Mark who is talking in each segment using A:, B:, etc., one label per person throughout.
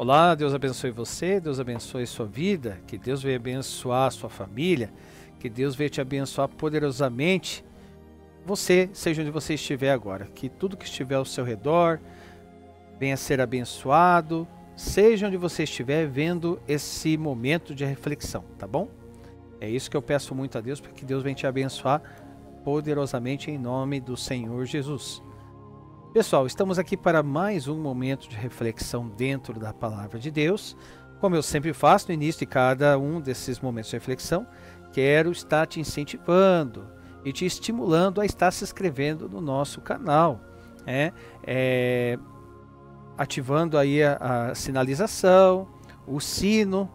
A: Olá, Deus abençoe você, Deus abençoe sua vida, que Deus venha abençoar a sua família, que Deus venha te abençoar poderosamente, você, seja onde você estiver agora, que tudo que estiver ao seu redor venha ser abençoado, seja onde você estiver vendo esse momento de reflexão, tá bom? É isso que eu peço muito a Deus, para que Deus venha te abençoar poderosamente em nome do Senhor Jesus. Pessoal, estamos aqui para mais um momento de reflexão dentro da Palavra de Deus. Como eu sempre faço no início de cada um desses momentos de reflexão, quero estar te incentivando e te estimulando a estar se inscrevendo no nosso canal, ativando aí a sinalização, o sino,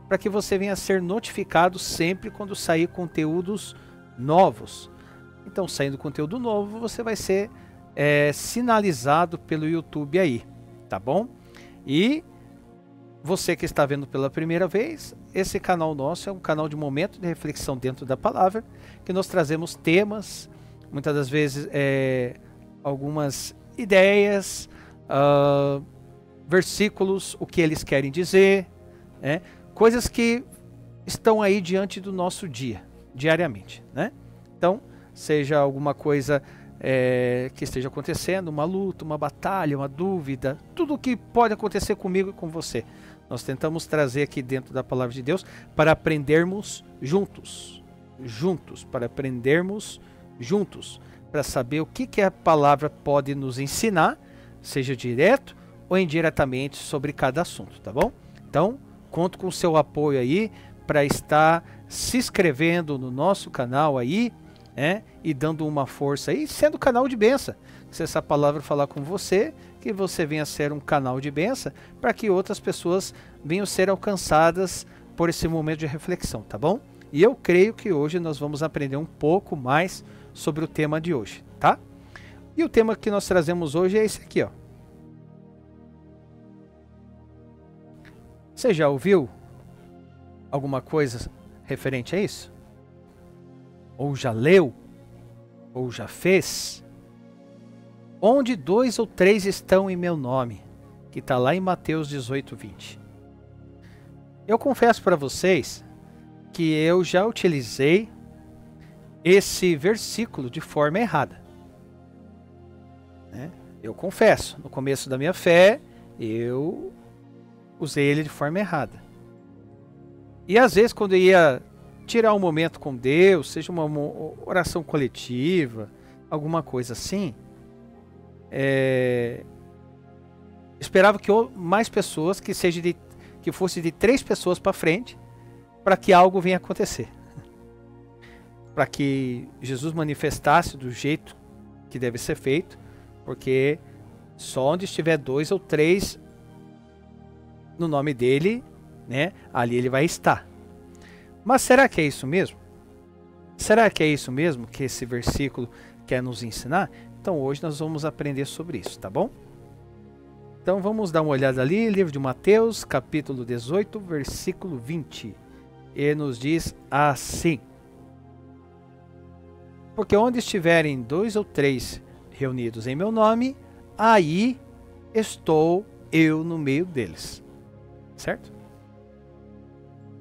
A: para que você venha a ser notificado sempre quando sair conteúdos novos. Então, saindo conteúdo novo, você vai ser sinalizado pelo YouTube aí, tá bom? E você que está vendo pela primeira vez, esse canal nosso é um canal de momento de reflexão dentro da palavra, que nós trazemos temas, muitas das vezes algumas ideias, versículos, o que eles querem dizer, coisas que estão aí diante do nosso dia, diariamente, né? Então, seja alguma coisa que esteja acontecendo, uma luta, uma batalha, uma dúvida, tudo o que pode acontecer comigo e com você. Nós tentamos trazer aqui dentro da Palavra de Deus para aprendermos juntos, para aprendermos juntos, para saber o que a Palavra pode nos ensinar, seja direto ou indiretamente sobre cada assunto, tá bom? Então, conto com o seu apoio aí para estar se inscrevendo no nosso canal aí, e dando uma força aí, sendo canal de bênção. Se essa palavra falar com você, que você venha ser um canal de bênção, para que outras pessoas venham ser alcançadas por esse momento de reflexão, tá bom? E eu creio que hoje nós vamos aprender um pouco mais sobre o tema de hoje, tá? E o tema que nós trazemos hoje é esse aqui, ó. Você já ouviu alguma coisa referente a isso? Ou já leu, ou já fez? Onde 2 ou 3 estão em meu nome, que está lá em Mateus 18, 20. Eu confesso para vocês que eu já utilizei esse versículo de forma errada. Eu confesso, no começo da minha fé, eu usei ele de forma errada. E às vezes quando eu ia tirar um momento com Deus, seja uma oração coletiva, alguma coisa assim, esperava que mais pessoas, que fosse de 3 pessoas para frente, para que algo venha acontecer, para que Jesus manifestasse do jeito que deve ser feito, porque só onde estiver 2 ou 3 no nome dele, ali ele vai estar. Mas será que é isso mesmo? Será que é isso mesmo que esse versículo quer nos ensinar? Então hoje nós vamos aprender sobre isso, tá bom? Então vamos dar uma olhada ali, livro de Mateus, capítulo 18, versículo 20. E nos diz assim: porque onde estiverem 2 ou 3 reunidos em meu nome, aí estou eu no meio deles. Certo?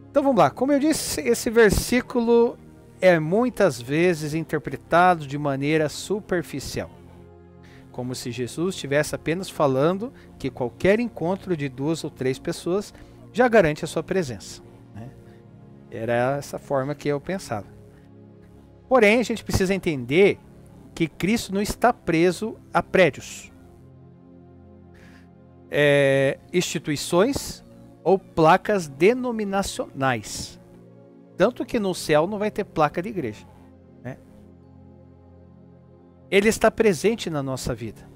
A: Então vamos lá, como eu disse, esse versículo é muitas vezes interpretado de maneira superficial, como se Jesus estivesse apenas falando que qualquer encontro de 2 ou 3 pessoas já garante a sua presença. Era essa forma que eu pensava. Porém, a gente precisa entender que Cristo não está preso a prédios, instituições ou placas denominacionais. Tanto que no céu não vai ter placa de igreja. Ele está presente na nossa vida.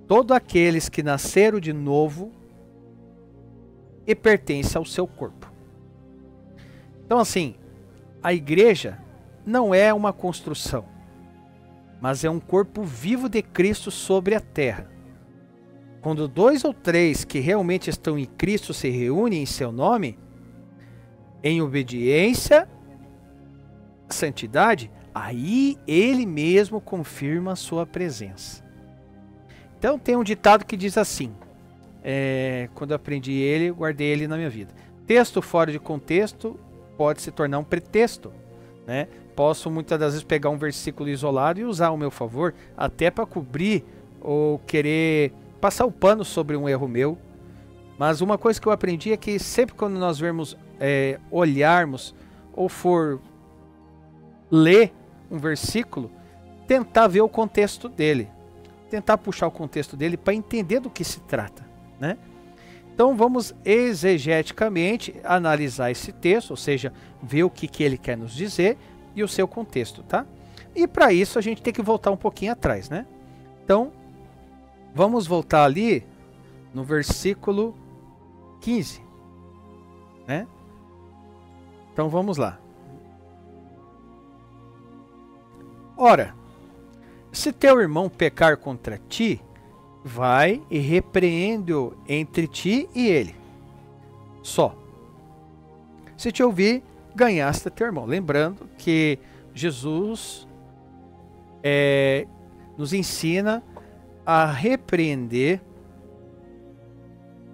A: Todos aqueles que nasceram de novo e pertencem ao seu corpo. Então assim, a igreja não é uma construção, mas é um corpo vivo de Cristo sobre a terra. Quando 2 ou 3 que realmente estão em Cristo se reúnem em seu nome, em obediência, santidade, aí ele mesmo confirma a sua presença. Então tem um ditado que diz assim: quando eu aprendi ele, guardei ele na minha vida. Texto fora de contexto pode se tornar um pretexto, né? Posso muitas das vezes pegar um versículo isolado e usar ao meu favor, até para cobrir ou querer passar o pano sobre um erro meu. Mas uma coisa que eu aprendi é que sempre quando nós vermos, olharmos ou for ler um versículo, tentar ver o contexto dele, tentar puxar o contexto dele para entender do que se trata, né? Então vamos exegeticamente analisar esse texto, ou seja, ver o que ele quer nos dizer e o seu contexto, tá? E para isso a gente tem que voltar um pouquinho atrás, né? Então, vamos voltar ali no versículo 15, né? Então vamos lá. Ora, se teu irmão pecar contra ti, vai e repreende-o entre ti e ele. Só. Se te ouvir, ganhaste teu irmão. Lembrando que Jesus nos ensina a repreender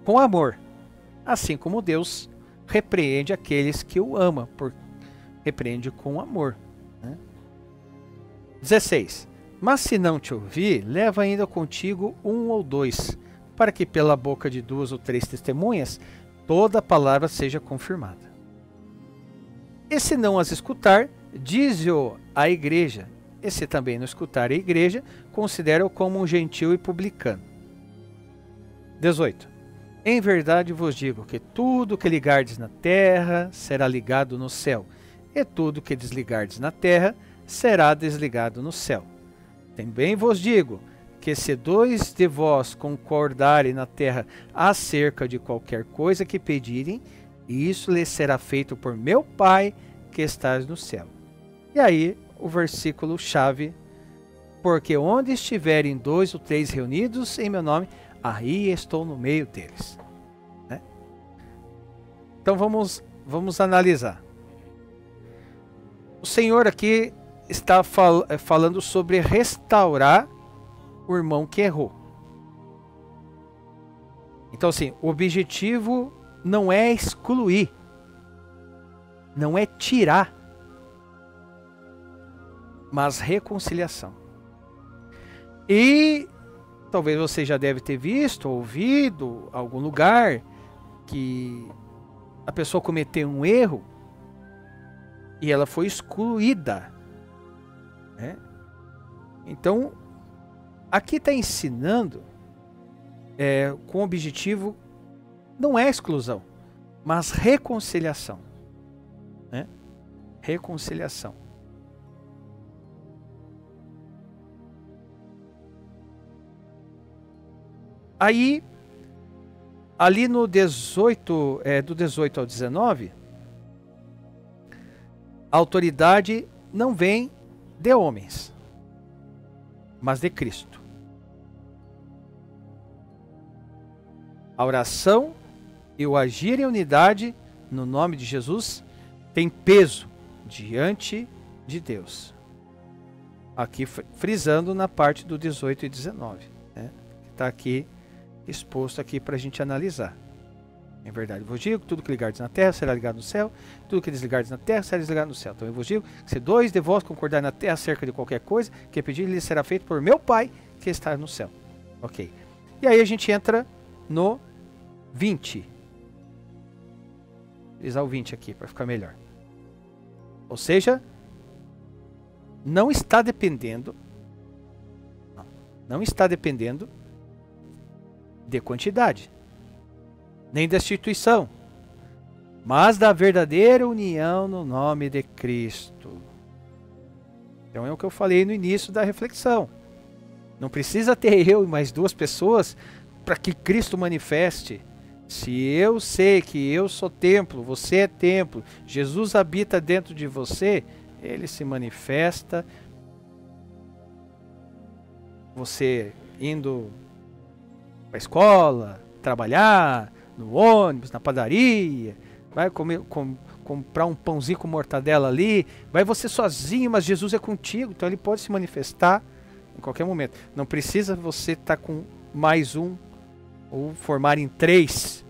A: com amor, assim como Deus repreende aqueles que o amam, repreende com amor, né? 16. Mas se não te ouvir, leva ainda contigo 1 ou 2, para que pela boca de 2 ou 3 testemunhas toda a palavra seja confirmada. E se não as escutar, dize-o à igreja. E se também não escutar a igreja, considera-o como um gentil e publicano. 18. Em verdade vos digo que tudo que ligardes na terra será ligado no céu, e tudo que desligardes na terra será desligado no céu. Também vos digo que se 2 de vós concordarem na terra acerca de qualquer coisa que pedirem, isso lhes será feito por meu Pai que estás no céu. E aí o versículo chave: porque onde estiverem 2 ou 3 reunidos em meu nome, aí estou no meio deles, né? Então vamos analisar. O Senhor aqui está falando sobre restaurar o irmão que errou. Então, assim, o objetivo não é excluir, não é tirar, mas reconciliação. E talvez você já deve ter visto, ouvido algum lugar que a pessoa cometeu um erro e ela foi excluída, né? Então, aqui está ensinando com o objetivo, não é exclusão, mas reconciliação, né? Reconciliação. Aí, ali no 18, do 18 ao 19, a autoridade não vem de homens, mas de Cristo. A oração e o agir em unidade no nome de Jesus tem peso diante de Deus. Aqui frisando na parte do 18 e 19, né? Que está aqui exposto aqui para a gente analisar. Em verdade, eu vos digo, tudo que ligardes na terra será ligado no céu, tudo que desligardes na terra será desligado no céu. Então eu vos digo, se 2 de vós concordarem na terra acerca de qualquer coisa, que pedir lhe será feito por meu Pai que está no céu. Ok. E aí a gente entra no 20. Vou utilizar o 20 aqui para ficar melhor. Ou seja, não está dependendo de quantidade, nem da instituição, mas da verdadeira união no nome de Cristo. Então é o que eu falei no início da reflexão. Não precisa ter eu e mais 2 pessoas para que Cristo manifeste. Se eu sei que eu sou templo, você é templo, Jesus habita dentro de você, ele se manifesta. Você indo para a escola, trabalhar, no ônibus, na padaria, vai comprar um pãozinho com mortadela ali, vai você sozinho, mas Jesus é contigo, então ele pode se manifestar em qualquer momento. Não precisa você estar com mais um ou formarem 3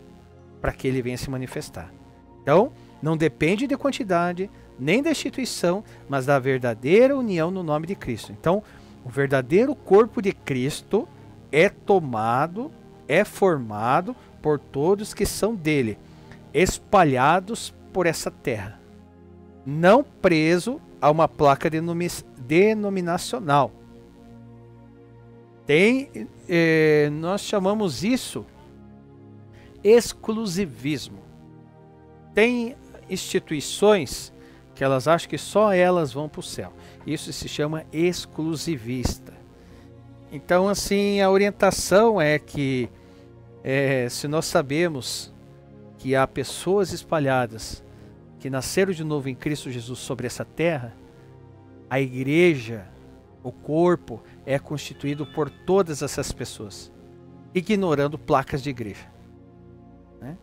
A: para que ele venha se manifestar. Então, não depende de quantidade, nem da instituição, mas da verdadeira união no nome de Cristo. Então, o verdadeiro corpo de Cristo é tomado, é formado por todos que são dele, espalhados por essa terra, não preso a uma placa denominacional. Nós chamamos isso exclusivismo. Tem instituições que elas acham que só elas vão para o céu. Isso se chama exclusivista. Então, assim, a orientação é que se nós sabemos que há pessoas espalhadas que nasceram de novo em Cristo Jesus sobre essa terra, a igreja, o corpo, é constituído por todas essas pessoas, ignorando placas de igreja. Né?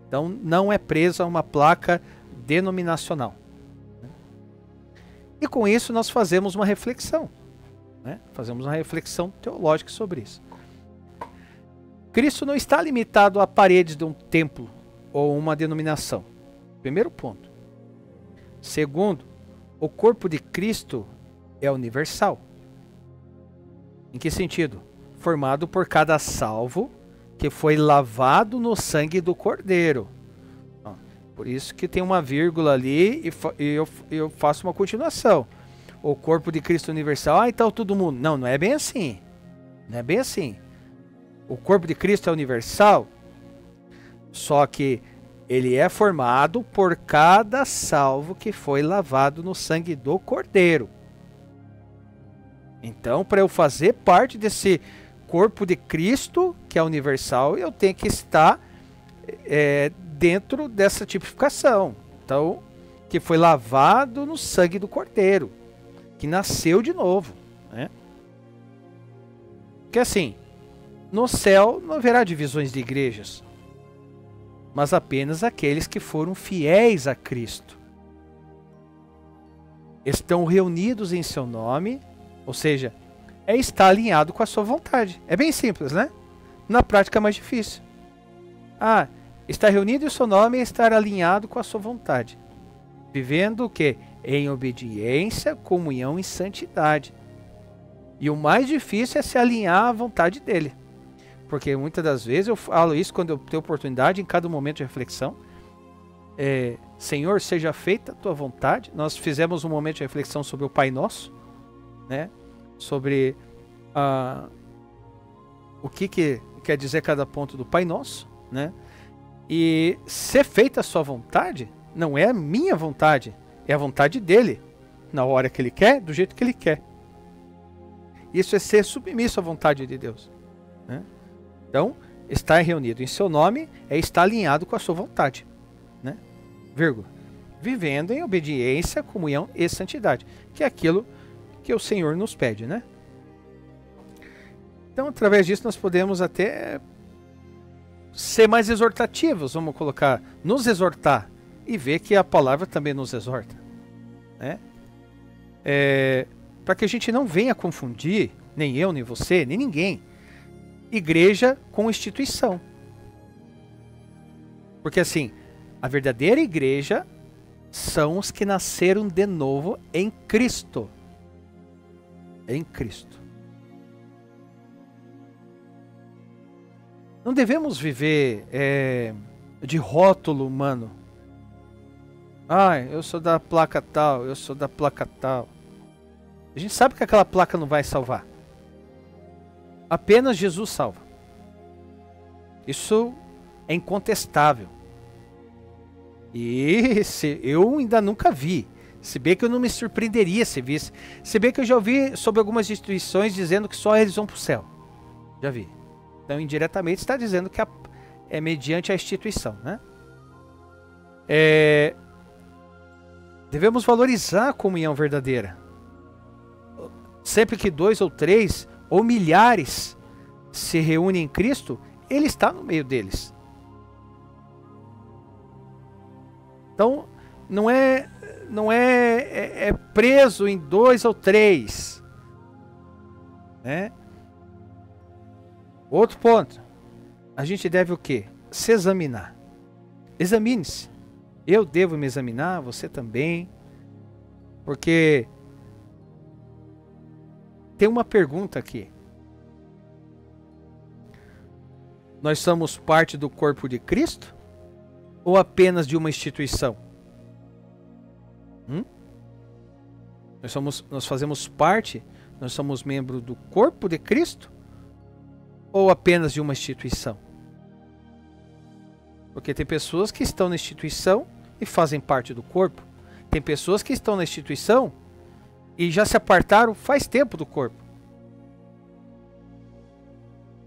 A: Então, não é preso a uma placa denominacional. Né? E com isso nós fazemos uma reflexão. Né? Fazemos uma reflexão teológica sobre isso. Cristo não está limitado a paredes de um templo ou uma denominação. Primeiro ponto. Segundo, o corpo de Cristo é universal. Em que sentido? Formado por cada salvo que foi lavado no sangue do Cordeiro. Por isso que tem uma vírgula ali e eu faço uma continuação. O corpo de Cristo universal, então todo mundo. Não, não é bem assim. Não é bem assim. O corpo de Cristo é universal, só que ele é formado por cada salvo que foi lavado no sangue do Cordeiro. Então, para eu fazer parte desse corpo de Cristo, que é universal, eu tenho que estar dentro dessa tipificação. Então, que foi lavado no sangue do Cordeiro, que nasceu de novo. Né? Porque assim, no céu não haverá divisões de igrejas, mas apenas aqueles que foram fiéis a Cristo. Estão reunidos em seu nome, ou seja, está alinhado com a sua vontade. É bem simples, né? Na prática é mais difícil. Está reunido em seu nome e estar alinhado com a sua vontade. Vivendo o quê? Em obediência, comunhão e santidade. E o mais difícil é se alinhar à vontade dele. Porque muitas das vezes eu falo isso quando eu tenho oportunidade, em cada momento de reflexão. Senhor, seja feita a tua vontade. Nós fizemos um momento de reflexão sobre o Pai Nosso, né? Sobre o que quer dizer cada ponto do Pai Nosso, né? E ser feita a sua vontade não é a minha vontade, é a vontade dele, na hora que ele quer, do jeito que ele quer. Isso é ser submisso à vontade de Deus, né? Então, estar reunido em seu nome é estar alinhado com a sua vontade, né? Vírgula. Vivendo em obediência, comunhão e santidade, que é aquilo que o Senhor nos pede, né? Então, através disso, nós podemos até ser mais exortativos, vamos colocar, nos exortar, e ver que a palavra também nos exorta, né? Para que a gente não venha confundir, nem eu, nem você, nem ninguém, igreja com instituição. Porque assim, a verdadeira igreja são os que nasceram de novo em Cristo. Em Cristo. Não devemos viver de rótulo humano. Eu sou da placa tal, eu sou da placa tal. A gente sabe que aquela placa não vai salvar. Apenas Jesus salva. Isso é incontestável. E eu ainda nunca vi. Se bem que eu não me surpreenderia se visse. Se bem que eu já ouvi sobre algumas instituições dizendo que só eles vão para o céu. Já vi. Então, indiretamente, está dizendo que é mediante a instituição, né? Devemos valorizar a comunhão verdadeira. Sempre que 2 ou 3 ou milhares se reúnem em Cristo, Ele está no meio deles. Então, não é preso em 2 ou 3. Né? Outro ponto. a gente deve o quê? Se examinar. Examine-se. Eu devo me examinar, você também. Porque tem uma pergunta aqui. Nós somos parte do corpo de Cristo? Ou apenas de uma instituição? Nós fazemos parte, nós somos membro do corpo de Cristo? Ou apenas de uma instituição? Porque tem pessoas que estão na instituição e fazem parte do corpo. Tem pessoas que estão na instituição e já se apartaram faz tempo do corpo.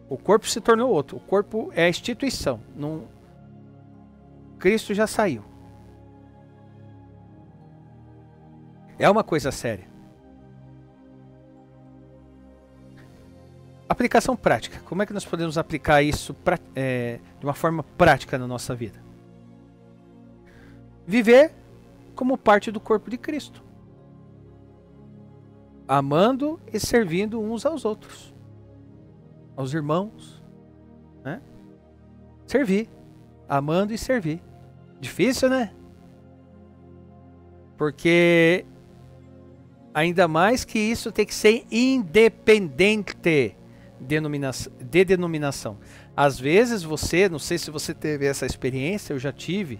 A: O corpo se tornou outro. O corpo é a instituição. Não... Cristo já saiu. É uma coisa séria. Aplicação prática. Como é que nós podemos aplicar isso de uma forma prática na nossa vida? Viver como parte do corpo de Cristo. Amando e servindo uns aos outros. Aos irmãos. Né? Servir. Amando e servir. Difícil, né? Porque ainda mais que isso tem que ser independente de denominação. Às vezes você, não sei se você teve essa experiência, eu já tive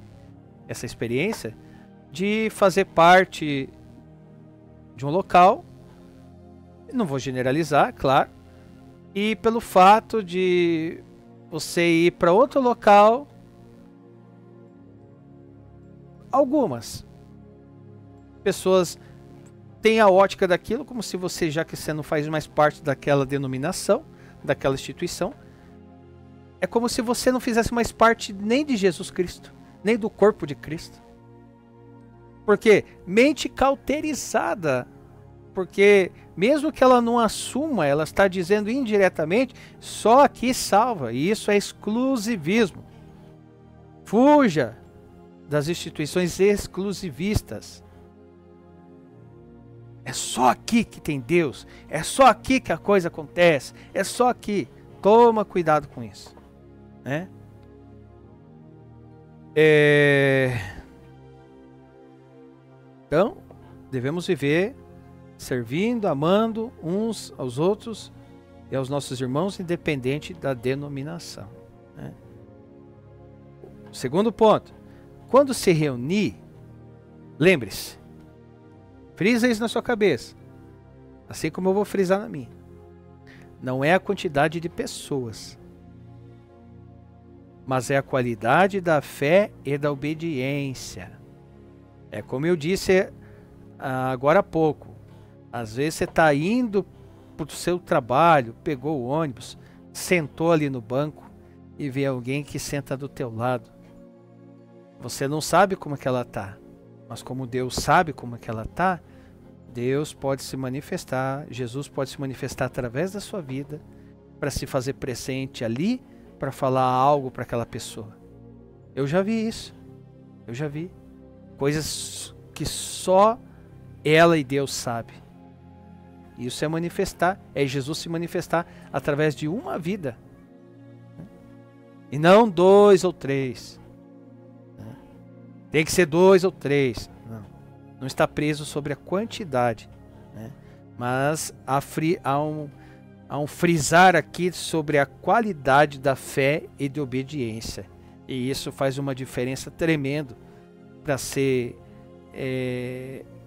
A: essa experiência, de fazer parte de um local, não vou generalizar, claro, e pelo fato de você ir para outro local, algumas pessoas têm a ótica daquilo como se você, já que você não faz mais parte daquela denominação, daquela instituição, é como se você não fizesse mais parte nem de Jesus Cristo, nem do corpo de Cristo. Porque mente cauterizada, porque mesmo que ela não assuma, ela está dizendo indiretamente, só aqui salva, e isso é exclusivismo. Fuja das instituições exclusivistas. É só aqui que tem Deus, é só aqui que a coisa acontece, é só aqui. Toma cuidado com isso, né? Então, devemos viver servindo, amando uns aos outros e aos nossos irmãos, independente da denominação, né? Segundo ponto, quando se reunir, lembre-se, frisa isso na sua cabeça, assim como eu vou frisar na minha. Não é a quantidade de pessoas, mas é a qualidade da fé e da obediência. É como eu disse agora há pouco. Às vezes você está indo para o seu trabalho, pegou o ônibus, sentou ali no banco e vê alguém que senta do teu lado. Você não sabe como é que ela está, mas como Deus sabe como é que ela está, Deus pode se manifestar, Jesus pode se manifestar através da sua vida para se fazer presente ali, para falar algo para aquela pessoa. Eu já vi isso. Eu já vi. Coisas que só ela e Deus sabem. Isso é manifestar, é Jesus se manifestar através de uma vida. E não 2 ou 3. Tem que ser 2 ou 3. Não está preso sobre a quantidade, né? Mas há um frisar aqui sobre a qualidade da fé e de obediência. E isso faz uma diferença tremenda para ser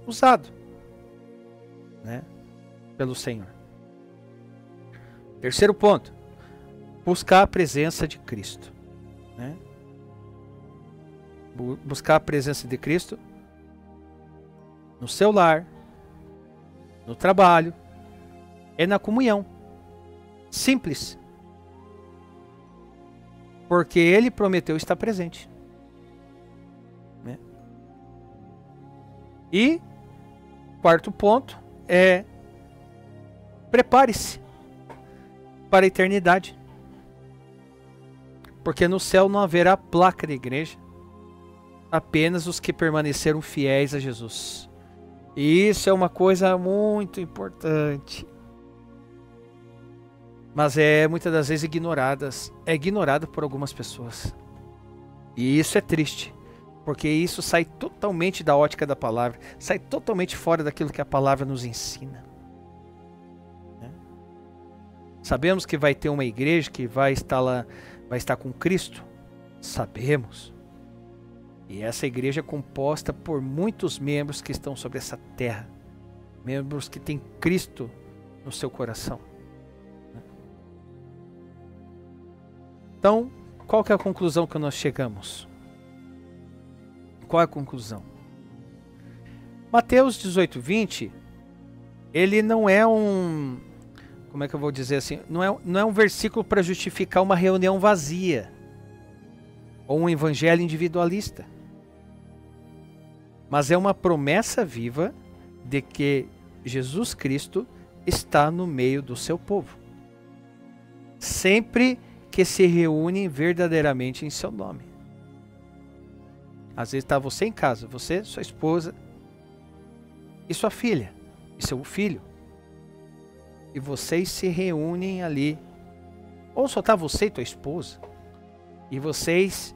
A: usado, né, pelo Senhor. Terceiro ponto, buscar a presença de Cristo, né? Buscar a presença de Cristo no seu lar, no trabalho, é na comunhão. Simples. Porque Ele prometeu estar presente, né? E quarto ponto é prepare-se para a eternidade. Porque no céu não haverá placa de igreja, apenas os que permaneceram fiéis a Jesus. E isso é uma coisa muito importante. mas muitas das vezes é ignorado por algumas pessoas. E isso é triste, porque isso sai totalmente da ótica da palavra, sai totalmente fora daquilo que a palavra nos ensina. Sabemos que vai ter uma igreja que vai estar com Cristo? Sabemos. E essa igreja é composta por muitos membros que estão sobre essa terra. Membros que têm Cristo no seu coração. Então, qual que é a conclusão que nós chegamos? Qual é a conclusão? Mateus 18:20, ele não é um... Como é que eu vou dizer assim? Não é um versículo para justificar uma reunião vazia. Ou um evangelho individualista. Mas é uma promessa viva de que Jesus Cristo está no meio do seu povo. Sempre que se reúnem verdadeiramente em seu nome. Às vezes está você em casa, você, sua esposa e sua filha, e seu filho. E vocês se reúnem ali. Ou só está você e tua esposa. E vocês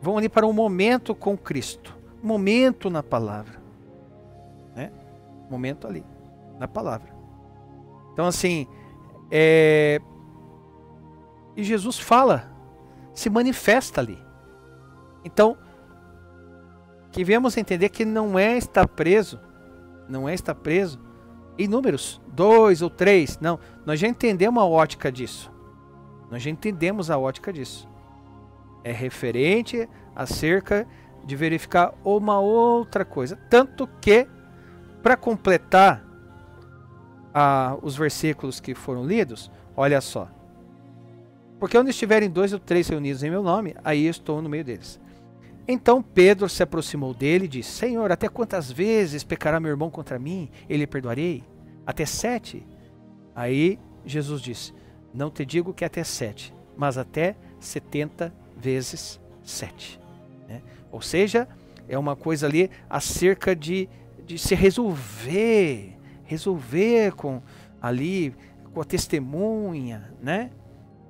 A: vão ali para um momento com Cristo. Um momento na palavra. Né? Um momento ali, na palavra. Então assim, e Jesus fala, se manifesta ali. Então, que viemos entender que não é estar preso em números 2 ou 3, não, nós já entendemos a ótica disso. É referente acerca de verificar uma outra coisa. Tanto que, para completar os versículos que foram lidos, olha só. Porque onde estiverem 2 ou 3 reunidos em meu nome, aí eu estou no meio deles. Então Pedro se aproximou dele e disse: Senhor, até quantas vezes pecará meu irmão contra mim? Ele perdoarei? Até 7? Aí Jesus disse: não te digo que até 7, mas até 70 vezes 7. Né? Ou seja, é uma coisa ali acerca de se resolver com a testemunha, né?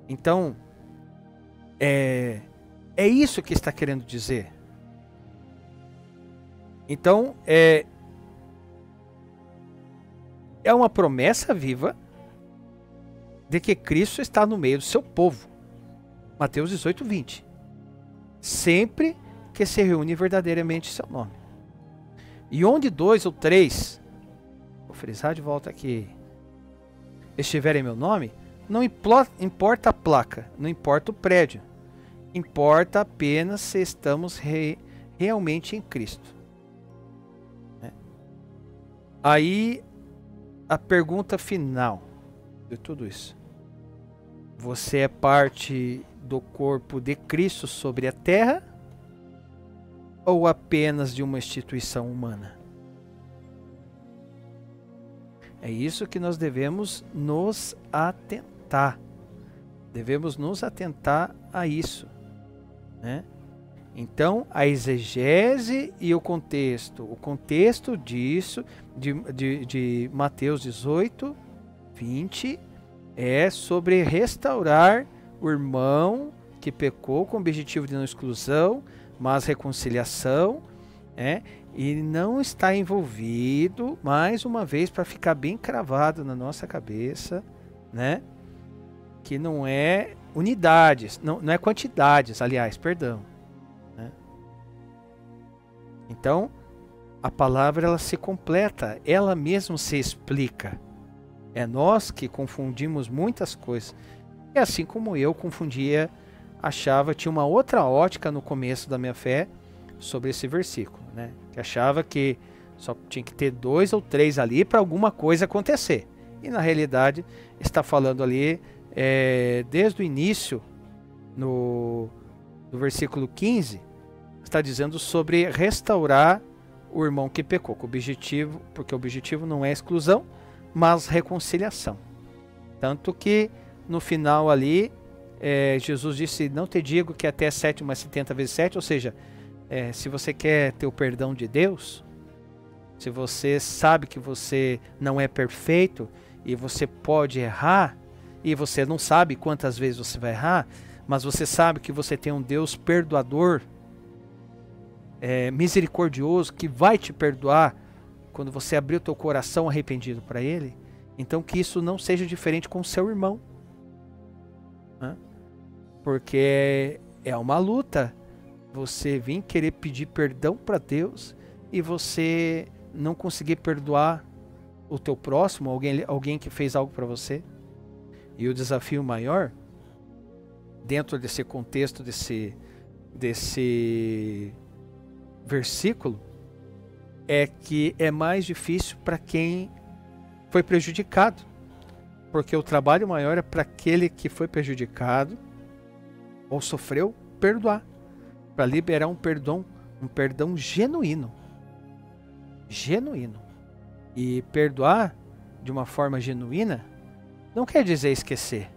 A: Então, é isso que está querendo dizer. Então, é uma promessa viva de que Cristo está no meio do seu povo. Mateus 18:20. Sempre que se reúne verdadeiramente em seu nome. E onde 2 ou 3, vou frisar de volta aqui, estiverem em meu nome, não importa a placa, não importa o prédio. Importa apenas se estamos realmente em Cristo. Aí, a pergunta final de tudo isso. Você é parte do corpo de Cristo sobre a terra? Ou apenas de uma instituição humana? É isso que nós devemos nos atentar. Devemos nos atentar a isso. Né? Então, a exegese e o contexto. O contexto disso, de Mateus 18:20, é sobre restaurar o irmão que pecou com o objetivo de não exclusão, mas reconciliação, e não está envolvido, mais uma vez, para ficar bem cravado na nossa cabeça, né? Que não é unidades, não é quantidades, aliás, perdão. Né? Então, a palavra ela se completa, ela mesma se explica. É nós que confundimos muitas coisas. E assim como eu confundia, tinha uma outra ótica no começo da minha fé sobre esse versículo, né? Que achava que só tinha que ter 2 ou 3 ali para alguma coisa acontecer. E na realidade está falando ali desde o início, no versículo 15, está dizendo sobre restaurar o irmão que pecou, porque o objetivo não é exclusão, mas reconciliação. Tanto que no final ali, Jesus disse: não te digo que até 7, mas 70 vezes 7, ou seja, se você quer ter o perdão de Deus, se você sabe que você não é perfeito e você pode errar, e você não sabe quantas vezes você vai errar, mas você sabe que você tem um Deus perdoador, misericordioso, que vai te perdoar quando você abrir o teu coração arrependido para Ele, então que isso não seja diferente com o seu irmão. Né? Porque é uma luta você vir querer pedir perdão para Deus e você não conseguir perdoar o teu próximo, alguém que fez algo para você. E o desafio maior, dentro desse contexto, desse versículo, é que é mais difícil para quem foi prejudicado. Porque o trabalho maior é para aquele que foi prejudicado ou sofreu, perdoar. Para liberar um perdão genuíno. Genuíno. E perdoar de uma forma genuína não quer dizer esquecer.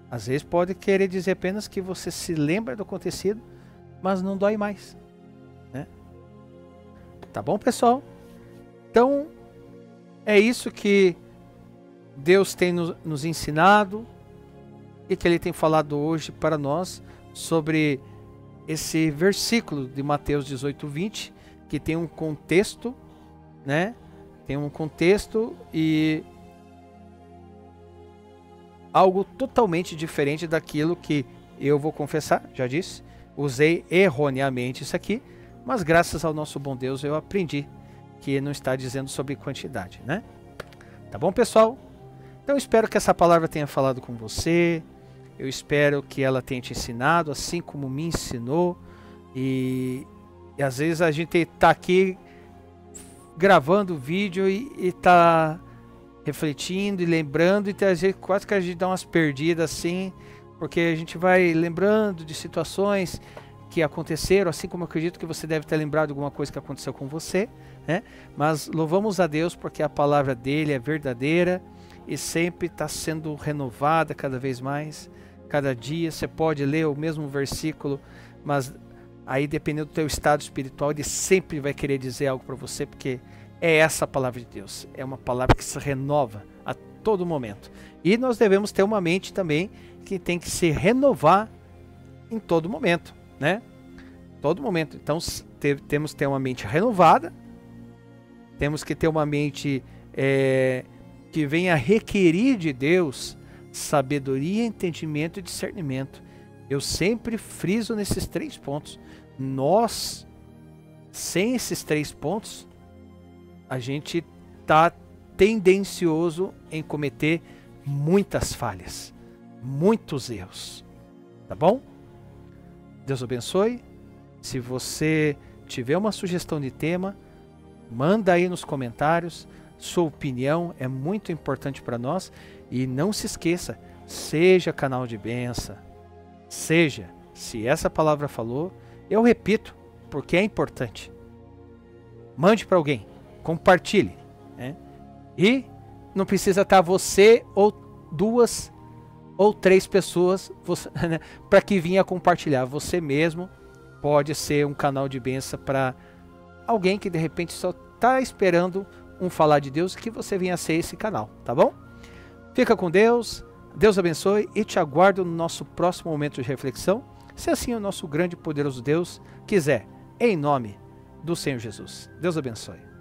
A: Às vezes pode querer dizer apenas que você se lembra do acontecido, mas não dói mais. Né? Tá bom, pessoal? Então, é isso que Deus tem nos ensinado e que Ele tem falado hoje para nós sobre esse versículo de Mateus 18:20, que tem um contexto, né? Tem um contexto e algo totalmente diferente daquilo que eu vou confessar, já disse, usei erroneamente isso aqui, mas graças ao nosso bom Deus eu aprendi que não está dizendo sobre quantidade, né? Tá bom, pessoal? Então eu espero que essa palavra tenha falado com você, eu espero que ela tenha te ensinado, assim como me ensinou, e às vezes a gente está aqui gravando o vídeo e está refletindo e lembrando, e às vezes quase que a gente dá umas perdidas assim, porque a gente vai lembrando de situações que aconteceram, assim como eu acredito que você deve ter lembrado de alguma coisa que aconteceu com você, né? Mas louvamos a Deus porque a palavra dele é verdadeira e sempre está sendo renovada cada vez mais. Cada dia você pode ler o mesmo versículo, mas aí dependendo do teu estado espiritual, ele sempre vai querer dizer algo para você, porque é essa a palavra de Deus. É uma palavra que se renova a todo momento. E nós devemos ter uma mente também que tem que se renovar em todo momento, né? Todo momento. Então temos que ter uma mente renovada, temos que ter uma mente que venha requerir de Deus sabedoria, entendimento e discernimento. Eu sempre friso nesses 3 pontos. Nós, sem esses 3 pontos, a gente está tendencioso em cometer muitas falhas, muitos erros. Tá bom? Deus abençoe. Se você tiver uma sugestão de tema, manda aí nos comentários. Sua opinião é muito importante para nós. E não se esqueça, seja canal de bênção. Seja, se essa palavra falou, eu repito, porque é importante. Mande para alguém, compartilhe. Né? E não precisa estar você ou 2 ou 3 pessoas né, para que venha compartilhar. Você mesmo pode ser um canal de bênção para alguém que de repente só está esperando um falar de Deus, que você venha ser esse canal, tá bom? Fica com Deus, Deus abençoe e te aguardo no nosso próximo momento de reflexão, se assim o nosso grande e poderoso Deus quiser, em nome do Senhor Jesus. Deus abençoe.